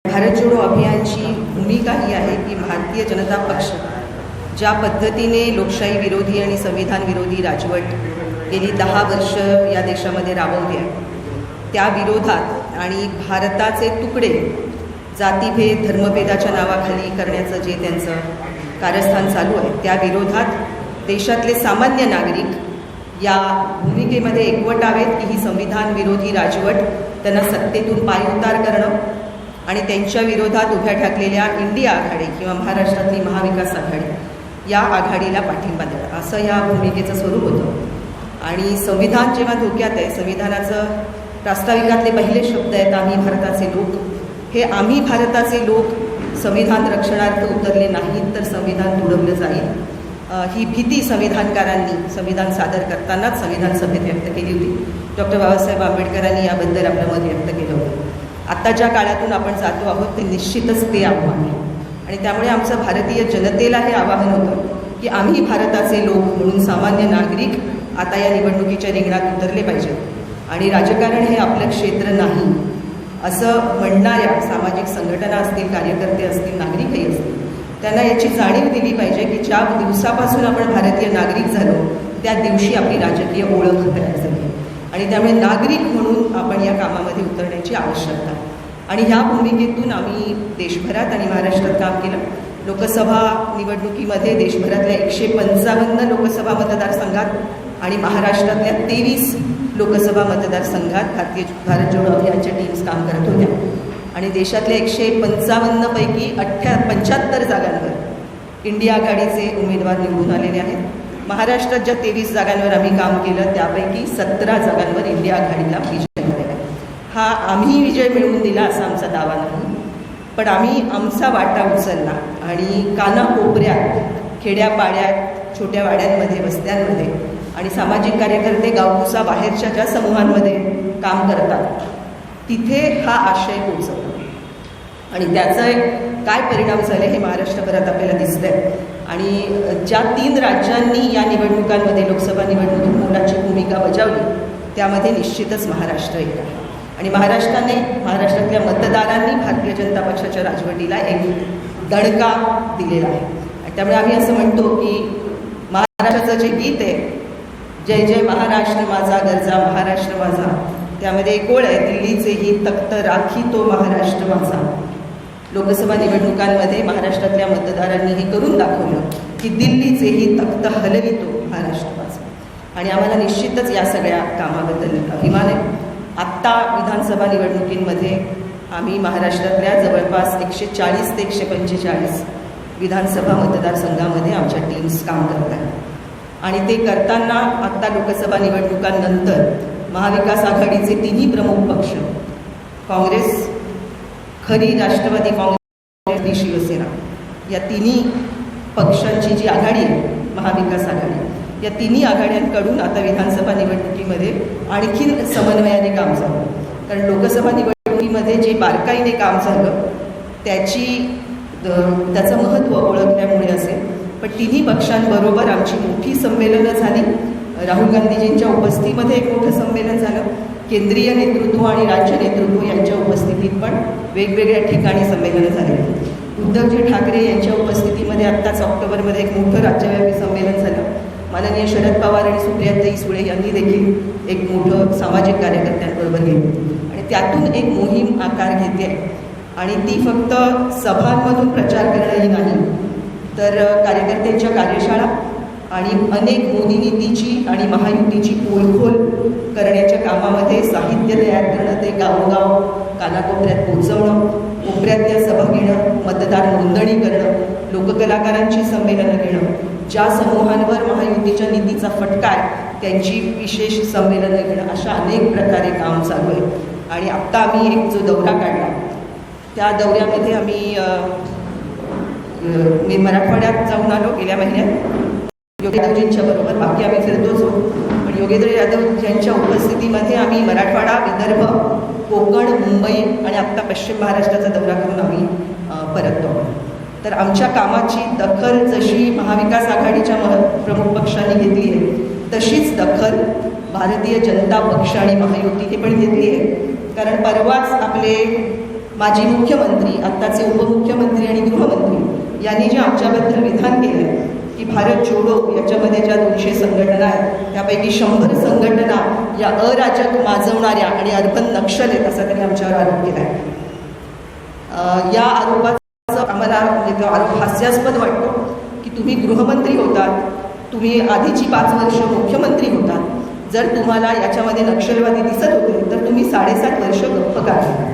भारत जोडो अभियानची भूमिका ही आहे की भारतीय जनता पक्ष ज्या पद्धतीने लोकशाही विरोधी आणि संविधान विरोधी राजवट गेली 10 वर्ष या देशामध्ये राबवली आहे, त्या विरोधात आणि भारताचे तुकडे जातीभेद धर्मभेदाच्या नावाखाली करण्याचं जे त्यांचं कारस्थान चालू आहे, त्या विरोधात देशातले सामान्य नागरिक या भूमिकेमध्ये एकवटावेत की ही संविधान विरोधी राजवट त्यांना सत्तेतून पायउतार करणं आणि त्यांच्या विरोधात उभ्या ठाकलेल्या इंडिया आघाडी किंवा महाराष्ट्रातली महाविकास आघाडी या आघाडीला पाठिंबा देणं असं या भूमिकेचं स्वरूप होतं। आणि संविधान जेव्हा धोक्यात आहे, संविधानाचं प्रास्ताविकातले पहिले शब्द आहेत आम्ही भारताचे लोक। हे आम्ही भारताचे लोक संविधान रक्षणार्थ उतरले नाहीत तर संविधान तुडवलं जाईल ही भीती संविधानकारांनी संविधान सादर करतानाच संविधान सभेत व्यक्त केली होती। डॉक्टर बाबासाहेब आंबेडकरांनी याबद्दल आपलं मत व्यक्त केलं होतं। आता ज्या काळातून आपण जातो आहोत ते निश्चितच ते आव्हान आहे आणि त्यामुळे आमचं भारतीय जनतेला हे आवाहन होतं की आम्ही भारताचे लोक म्हणून सामान्य नागरिक आता या निवडणुकीच्या रिंगणात उतरले पाहिजेत आणि राजकारण हे आपलं क्षेत्र नाही असं म्हणणाऱ्या सामाजिक संघटना असतील, कार्यकर्ते असतील, नागरिकही असतील, त्यांना याची जाणीव दिली पाहिजे की ज्या दिवसापासून आपण भारतीय नागरिक झालो त्या दिवशी आपली राजकीय ओळख तयार झाली आणि त्यामुळे नागरिक म्हणून आपण या कामामध्ये उतरण्याची आवश्यकता आहे। आणि ह्या भूमिकेतून आम्ही देशभरात आणि महाराष्ट्रात काम केलं। लोकसभा निवडणुकीमध्ये देशभरातल्या 155 लोकसभा मतदारसंघात आणि महाराष्ट्रातल्या 23 लोकसभा मतदारसंघात भारत जोडो अभियानच्या टीम्स काम करत होत्या आणि देशातल्या 155 पैकी 75 जागांवर इंडिया आघाडीचे उमेदवार निवडून आलेले आहेत। महाराष्ट्रात ज्या 23 जागांवर आम्ही काम केलं त्यापैकी 17 जागांवर इंडिया आघाडीला विजय मिळाला। हा आम्ही विजय मिळवून दिला असा आमचा दावा नाही, पण आम्ही आमचा वाटा उचलला आणि कानाकोपऱ्यात, खेड्यापाड्यात, छोट्या वाड्यांमध्ये, वस्त्यांमध्ये आणि सामाजिक कार्यकर्ते गावकुसा बाहेरच्या ज्या समूहांमध्ये काम करतात तिथे हा आशय पोचवला आणि त्याचे काय परिणाम झाले हे महाराष्ट्रभरात आपल्याला दिसतंय। आणि ज्या 3 राज्यांनी या निवडणुकांमध्ये लोकसभा निवडणुकीत मोलाची भूमिका बजावली त्यामध्ये निश्चितच महाराष्ट्र एक आहे आणि महाराष्ट्रातल्या मतदारांनी भारतीय जनता पक्षाच्या राजवटीला एक दणका दिलेला आहे आणि त्यामुळे आम्ही असं म्हणतो की महाराष्ट्राचं जे गीत आहे, जय जय महाराष्ट्र माझा गरजा महाराष्ट्र माझा, त्यामध्ये एक ओळ आहे, दिल्लीचे ही तख्त राखी तो महाराष्ट्र माझा। लोकसभा निवडणुकांमध्ये महाराष्ट्रातल्या मतदारांनी हे करून दाखवलं की दिल्लीचे ही तख्त हलवितो महाराष्ट्र माझा आणि आम्हाला निश्चितच या सगळ्या कामाबद्दल अभिमान आहे। आत्ता विधानसभा निवडणुकींमध्ये आम्ही महाराष्ट्रातल्या जवळपास 140 ते 145 विधानसभा मतदारसंघामध्ये आमच्या टीम्स काम करत आहेत आणि ते करताना आत्ता लोकसभा निवडणुकांनंतर महाविकास आघाडीचे 3 प्रमुख पक्ष काँग्रेस, खरी राष्ट्रवादी काँग्रेस, शिवसेना या 3 पक्षांची जी आघाडी आहे महाविकास आघाडी, या 3 आघाड्यांकडून आता विधानसभा निवडणुकीमध्ये आणखीन समन्वयाने काम झालं। कारण लोकसभा निवडणुकीमध्ये जे बारकाईने काम झालं त्याचं महत्त्व ओळखल्यामुळे असेल, पण 3 पक्षांबरोबर आमची मोठी संमेलनं झाली। राहुल गांधीजींच्या उपस्थितीमध्ये एक मोठं संमेलन झालं, केंद्रीय नेतृत्व आणि राज्य नेतृत्व यांच्या उपस्थितीत पण वेगवेगळ्या ठिकाणी संमेलनं झाली। उद्धवजी ठाकरे यांच्या उपस्थितीमध्ये आत्ताच ऑक्टोबरमध्ये एक मोठं राज्यव्यापी संमेलन झालं। माननीय शरद पवार आणि सुप्रियाताई सुळे यांनी देखील एक मोठं सामाजिक कार्यकर्त्यांबरोबर घेतलं आणि त्यातून एक मोहीम आकार घेते आणि ती फक्त सभांमधून प्रचार करणंही नाही तर कार्यकर्त्यांच्या कार्यशाळा आणि अनेक मोदी नीतीची आणि महायुतीची पोलखोल करण्याच्या कामामध्ये साहित्य तयार करणं, ते गावोगाव कानाकोपऱ्यात पोचवणं, कोपऱ्यातल्या सभा घेणं, मतदार नोंदणी करणं, लोककलाकारांची संमेलनं घेणं, ज्या समूहांवर महायुतीच्या नीतीचा फटका आहे त्यांची विशेष संमेलनं घेणं, अशा अनेक प्रकारे काम चालू आहे। आणि आत्ता आम्ही एक जो दौरा काढला त्या दौऱ्यामध्ये मी मराठवाड्यात जाऊन आलो गेल्या महिन्यात योगेंद्रजींच्या बरोबर, बाकी आम्ही फिरतोच होतो, पण योगेंद्र यादव यांच्या उपस्थितीमध्ये आम्ही मराठवाडा, विदर्भ, कोकण, मुंबई आणि आत्ता पश्चिम महाराष्ट्राचा दौरा करून आम्ही परततो। तर आमच्या कामाची दखल जशी महाविकास आघाडीच्या प्रमुख पक्षांनी घेतली आहे तशीच दखल भारतीय जनता पक्ष आणि महायुतीने पण घेतली आहे। कारण परवाच आपले माजी मुख्यमंत्री, आत्ताचे उपमुख्यमंत्री आणि गृहमंत्री यांनी जे आमच्याबद्दल विधान केलं आहे की भारत जोडो याच्यामध्ये ज्या 200 संघटना आहेत त्यापैकी 100 संघटना या अराजक माजवणाऱ्या आणि अर्बन नक्षल आहेत असा त्यांनी आमच्यावर आरोप केला आहे. या आरोपाचं आम्हाला म्हणजे तो आरोप हास्यास्पद वाटतो की तुम्ही गृहमंत्री होतात, तुम्ही आधीची 5 वर्ष मुख्यमंत्री होतात. जर तुम्हाला याच्यामध्ये नक्षलवादी दिसत होते तर तुम्ही 7.5 वर्ष गप्प काढला.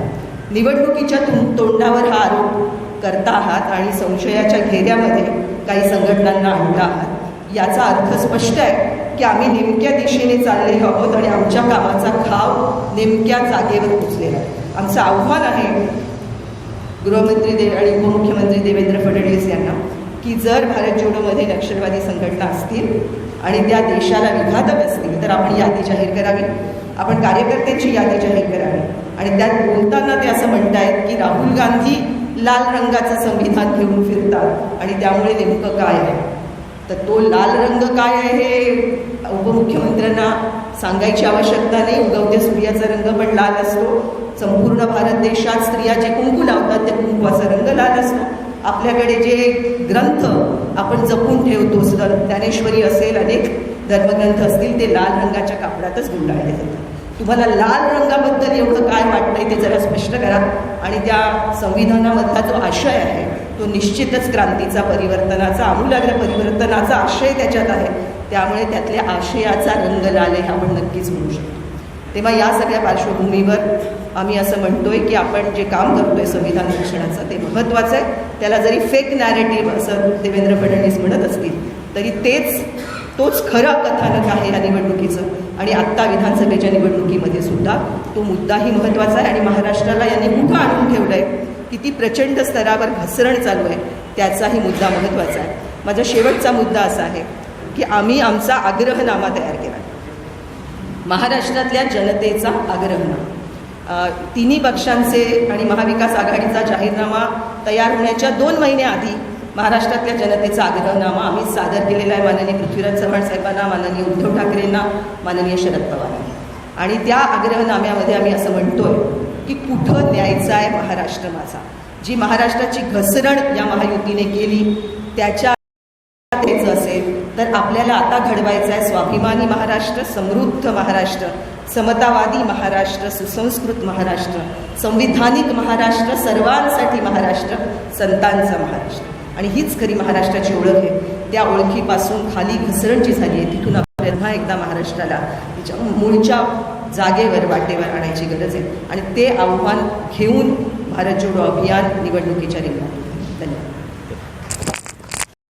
निवडणुकीच्या तोंडावर हा आरोप करता आहात आणि संशयाच्या घेऱ्यामध्ये काही संघटनांना आणता आहात. याचा अर्थ स्पष्ट आहे की आम्ही नेमक्या दिशेने चाललेलो आहोत आणि आमच्या कामाचा खाव नेमक्या जागेवर पोचलेला आहे. आमचं आव्हान आहे गृहमंत्री आणि उपमुख्यमंत्री देवेंद्र फडणवीस यांना की जर भारत जोडोमध्ये नक्षलवादी संघटना असतील आणि त्या देशाला विघातक असतील तर आपण यादी जाहीर करावी, आपण कार्यकर्त्यांची यादी जाहीर करावी. आणि त्यात बोलताना ते असं म्हणतायत की राहुल गांधी लाल रंगाचं संविधान घेऊन फिरतात आणि त्यामुळे नेमकं काय आहे. तर तो लाल रंग काय आहे हे उपमुख्यमंत्र्यांना सांगायची आवश्यकता नाही. उगवत्या सूर्याचा रंग पण लाल असतो. संपूर्ण भारत देशात स्त्रिया जे कुंकू लावतात त्या कुंकवाचा रंग लाल असतो. आपल्याकडे जे ग्रंथ आपण जपून ठेवतो, ज्ञानेश्वरी असेल, अनेक धर्मग्रंथ असतील, ते लाल रंगाच्या कापडातच गुंडाळले जातात. तुम्हाला लाल रंगाबद्दल एवढं काय वाटतंय ते जरा स्पष्ट करा. आणि त्या संविधानामधला जो आशय आहे तो निश्चितच क्रांतीचा, परिवर्तनाचा, आमूलाग्र परिवर्तनाचा आशय त्याच्यात आहे. त्यामुळे त्यातल्या आशयाचा रंग लाल आहे आपण नक्कीच म्हणू शकतो. तेव्हा या सगळ्या पार्श्वभूमीवर आम्ही असं म्हणतोय की आपण जे काम करतोय संविधान रक्षणाचं ते महत्त्वाचं आहे. त्याला जरी फेक नॅरेटिव्ह असं देवेंद्र फडणवीस म्हणत असतील तरी तोच खरं कथानक आहे या निवडणुकीचं. आणि आत्ता विधानसभेच्या निवडणुकीमध्ये सुद्धा तो मुद्दाही महत्त्वाचा आहे. आणि महाराष्ट्राला यांनी कुठं आणून ठेवलं आहे, किती प्रचंड स्तरावर घसरण चालू आहे, त्याचाही मुद्दा महत्त्वाचा आहे. माझा शेवटचा मुद्दा असा आहे की आम्ही आमचा आग्रहनामा तयार केला, महाराष्ट्रातल्या जनतेचा आग्रहनामा. तिन्ही पक्षांचे आणि महाविकास आघाडीचा जाहीरनामा तयार होण्याच्या 2 महिन्याआधी महाराष्ट्रातल्या जनतेचा आग्रहनामा आम्ही सादर केलेला आहे माननीय पृथ्वीराज चव्हाण साहेबांना, माननीय उद्धव ठाकरेंना, माननीय शरद पवारांना. आणि त्या आग्रहनाम्यामध्ये आम्ही असं म्हणतोय की कुठं न्यायचा आहे महाराष्ट्र माझा. जी महाराष्ट्राची घसरण या महायुतीने केली त्याच्या असेल तर आपल्याला आता घडवायचं आहे स्वाभिमानी महाराष्ट्र, समृद्ध महाराष्ट्र, समतावादी महाराष्ट्र, सुसंस्कृत महाराष्ट्र, संविधानिक महाराष्ट्र, सर्वांसाठी महाराष्ट्र, संतांचा महाराष्ट्र. आणि हीच खरी महाराष्ट्राची ओळख आहे. त्या ओळखीपासून खाली घसरण जी झाली आहे तिथून आपण पुन्हा एकदा महाराष्ट्राला तिच्या मूळच्या जागेवर, वाटेवर आणायची गरज आहे. आणि ते आव्हान घेऊन भारत जोडो अभियान निवडणुकीच्या रिंगणात. धन्यवाद.